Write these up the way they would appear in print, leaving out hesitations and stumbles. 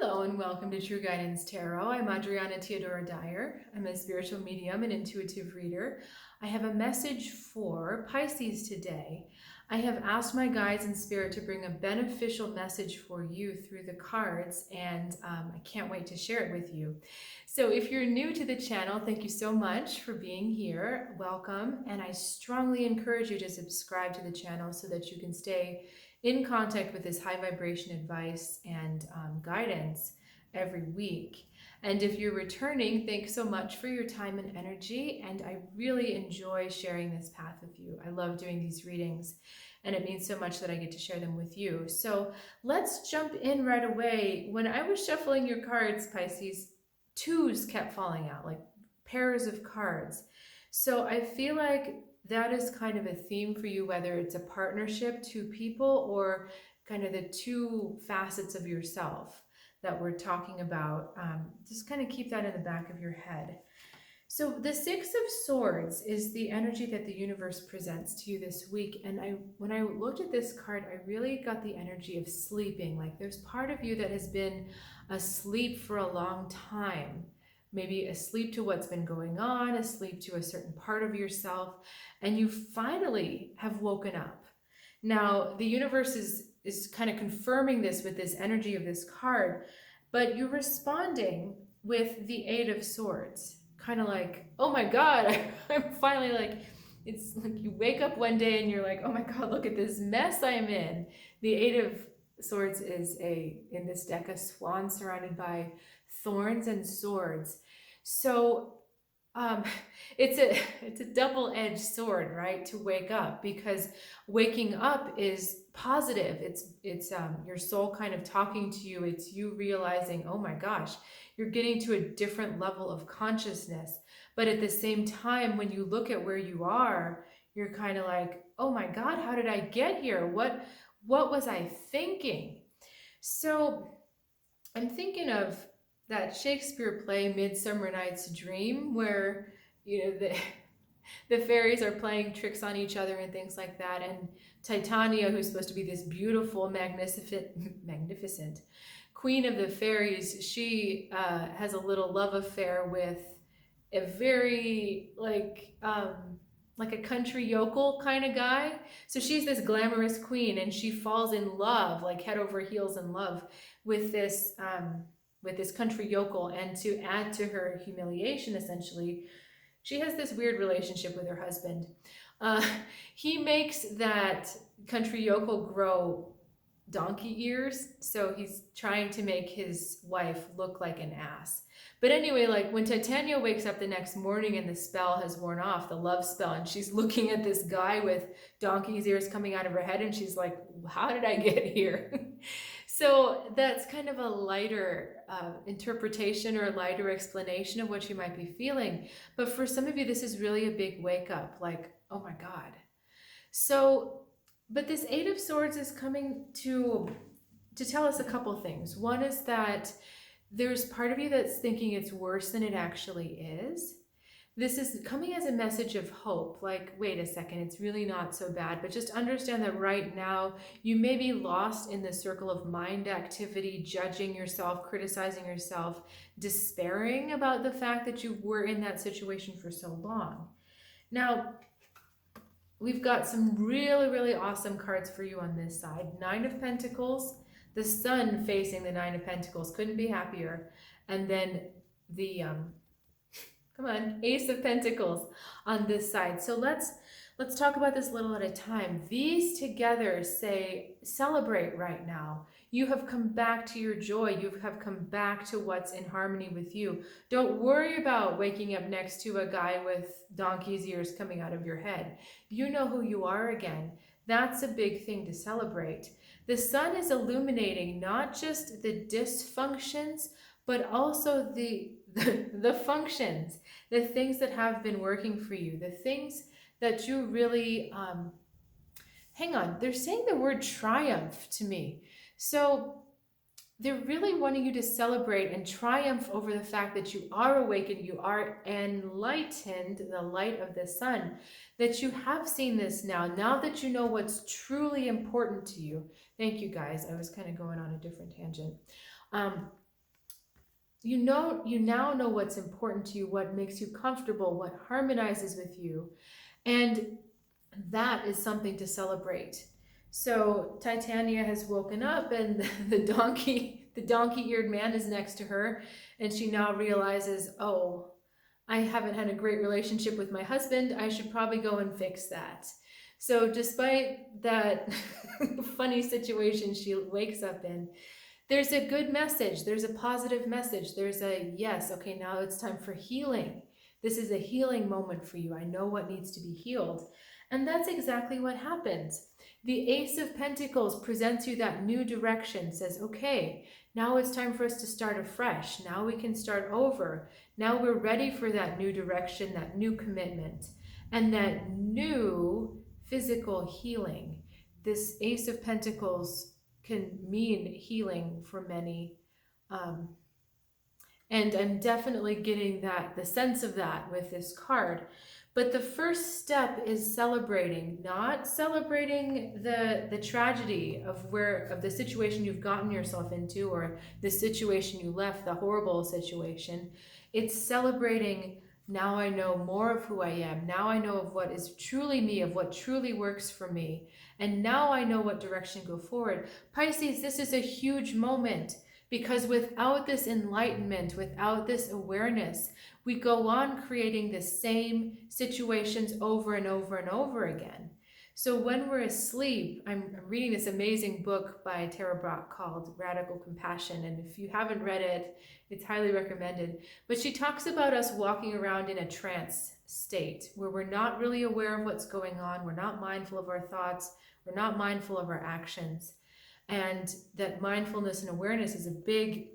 Hello and welcome to True Guidance Tarot. I'm Adriana Teodoro-Dier. I'm a spiritual medium and intuitive reader. I have a message for Pisces today. I have asked my guides and spirit to bring a beneficial message for you through the cards, and I can't wait to share it with you. So if you're new to the channel, thank you so much for being here. Welcome, and I strongly encourage you to subscribe to the channel so that you can stay in contact with this high vibration advice and guidance every week. And if you're returning, thanks so much for your time and energy. And I really enjoy sharing this path with you. I love doing these readings, and it means so much that I get to share them with you. So let's jump in right away. When I was shuffling your cards, Pisces, twos kept falling out, like pairs of cards. So I feel like that is kind of a theme for you, whether it's a partnership, two people, or kind of the two facets of yourself that we're talking about. Just kind of keep that in the back of your head. So the Six of Swords is the energy that the universe presents to you this week. And when I looked at this card, I really got the energy of sleeping. Like there's part of you that has been asleep for a long time. Maybe asleep to what's been going on, asleep to a certain part of yourself, and you finally have woken up. Now, the universe is kind of confirming this with this energy of this card, but you're responding with the Eight of Swords. Kind of like, oh my God, I'm finally like, it's like you wake up one day and you're like, oh my God, look at this mess I'm in. The Eight of Swords is in this deck, a swan surrounded by thorns and swords. So it's a double-edged sword, right? To wake up, because waking up is positive. It's your soul kind of talking to you. It's you realizing, oh my gosh, you're getting to a different level of consciousness. But at the same time, when you look at where you are, you're kind of like, oh my God, how did I get here? What was I thinking? So I'm thinking of that Shakespeare play, Midsummer Night's Dream, where the fairies are playing tricks on each other and things like that. And Titania, who's supposed to be this beautiful, magnificent queen of the fairies, she has a little love affair with a very like a country yokel kind of guy. So she's this glamorous queen, and she falls in love, like head over heels in love, with this country yokel. And to add to her humiliation, essentially, she has this weird relationship with her husband. He makes that country yokel grow donkey ears, so he's trying to make his wife look like an ass. But anyway, like when Titania wakes up the next morning and the spell has worn off, the love spell, and she's looking at this guy with donkey's ears coming out of her head, and she's like, how did I get here? So that's kind of a lighter interpretation or a lighter explanation of what you might be feeling. But for some of you, this is really a big wake up, like, oh my God. So, but this Eight of Swords is coming to tell us a couple things. One is that there's part of you that's thinking it's worse than it actually is. This is coming as a message of hope, like, wait a second, it's really not so bad. But just understand that right now you may be lost in the circle of mind activity, judging yourself, criticizing yourself, despairing about the fact that you were in that situation for so long. Now, we've got some really, really awesome cards for you on this side. Nine of Pentacles, the sun facing the Nine of Pentacles, couldn't be happier. And then the come on, Ace of Pentacles on this side. So let's talk about this a little at a time. These together say, celebrate right now. You have come back to your joy. You have come back to what's in harmony with you. Don't worry about waking up next to a guy with donkey's ears coming out of your head. You know who you are again. That's a big thing to celebrate. The sun is illuminating not just the dysfunctions, but also the functions, the things that have been working for you, the things that you really, hang on, they're saying the word triumph to me. So they're really wanting you to celebrate and triumph over the fact that you are awakened, you are enlightened, the light of the sun, that you have seen this now that you know what's truly important to you. Thank you guys. I was kind of going on a different tangent. you now know what's important to you, what makes you comfortable, what harmonizes with you. And that is something to celebrate. So Titania has woken up, and the donkey-eared man is next to her, and she now realizes, oh, I haven't had a great relationship with my husband. I should probably go and fix that. So despite that funny situation she wakes up in, there's a good message. There's a positive message. There's a yes, okay, now it's time for healing. This is a healing moment for you. I know what needs to be healed. And that's exactly what happens. The Ace of Pentacles presents you that new direction, says, okay, now it's time for us to start afresh. Now we can start over. Now we're ready for that new direction, that new commitment, and that new physical healing. This Ace of Pentacles can mean healing for many. And I'm definitely getting the sense of that with this card. But the first step is celebrating, not celebrating the tragedy of the situation you've gotten yourself into, or the situation you left, the horrible situation. It's celebrating, now I know more of who I am. Now I know of what is truly me, of what truly works for me. And now I know what direction to go forward. Pisces, this is a huge moment, because without this enlightenment, without this awareness, we go on creating the same situations over and over and over again. So when we're asleep, I'm reading this amazing book by Tara Brach called Radical Compassion. And if you haven't read it, it's highly recommended. But she talks about us walking around in a trance state where we're not really aware of what's going on. We're not mindful of our thoughts. We're not mindful of our actions. And that mindfulness and awareness is a big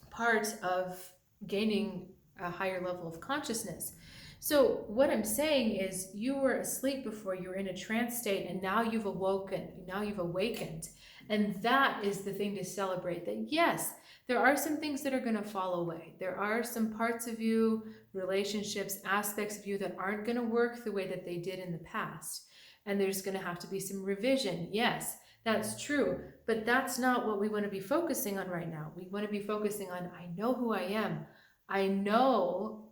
part of gaining a higher level of consciousness. So what I'm saying is, you were asleep before, you were in a trance state, and now you've awakened. And that is the thing to celebrate, that yes, there are some things that are going to fall away. There are some parts of you, relationships, aspects of you that aren't going to work the way that they did in the past. And there's going to have to be some revision. Yes, that's true. But that's not what we want to be focusing on right now. We want to be focusing on, I know who I am. I know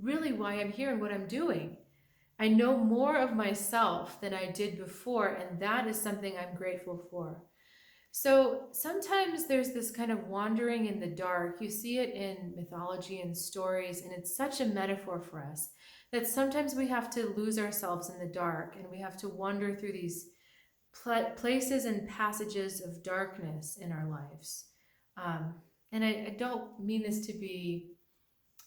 really why I'm here and what I'm doing. I know more of myself than I did before, and that is something I'm grateful for. So sometimes there's this kind of wandering in the dark. You see it in mythology and stories, and it's such a metaphor for us that sometimes we have to lose ourselves in the dark, and we have to wander through these places and passages of darkness in our lives. And I don't mean this to be,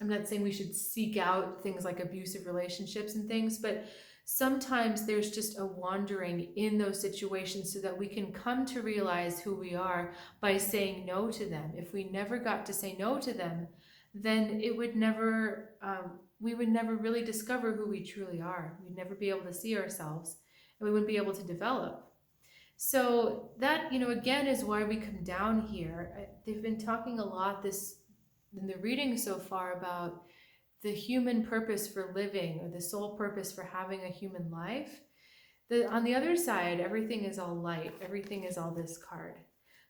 I'm not saying we should seek out things like abusive relationships and things, but sometimes there's just a wandering in those situations so that we can come to realize who we are by saying no to them. If we never got to say no to them, then it would never, we would never really discover who we truly are. We'd never be able to see ourselves, and we wouldn't be able to develop. So that, again, is why we come down here. They've been talking a lot in the reading so far about the human purpose for living, or the sole purpose for having a human life. On the other side, everything is all light. Everything is all this card.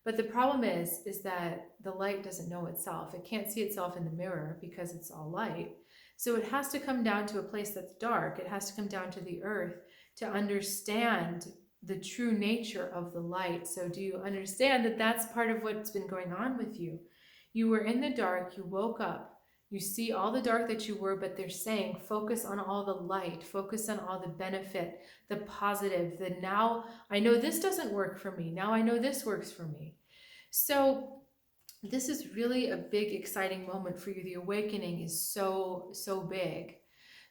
But the problem is that the light doesn't know itself. It can't see itself in the mirror because it's all light. So it has to come down to a place that's dark. It has to come down to the earth to understand the true nature of the light. So do you understand that that's part of what's been going on with you? You were in the dark, you woke up, you see all the dark that you were, but they're saying focus on all the light, focus on all the benefit, the positive, the now I know this doesn't work for me, now I know this works for me. So this is really a big, exciting moment for you. The awakening is so, so big.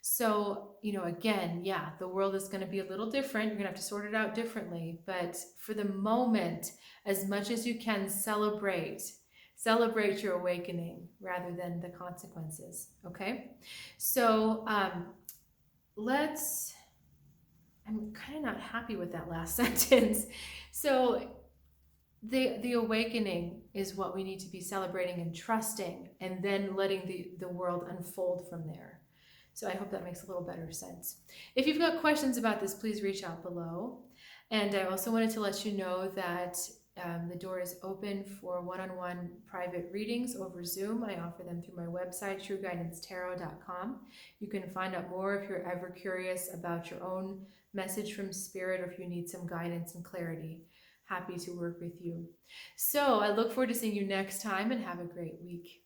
So, again, yeah, the world is going to be a little different. You're going to have to sort it out differently. But for the moment, as much as you can, celebrate your awakening rather than the consequences. Okay? So I'm kind of not happy with that last sentence. So the awakening is what we need to be celebrating and trusting, and then letting the world unfold from there. So I hope that makes a little better sense. If you've got questions about this, please reach out below. And I also wanted to let you know that The door is open for one-on-one private readings over Zoom. I offer them through my website, trueguidancetarot.com. You can find out more if you're ever curious about your own message from Spirit, or if you need some guidance and clarity. Happy to work with you. So I look forward to seeing you next time, and have a great week.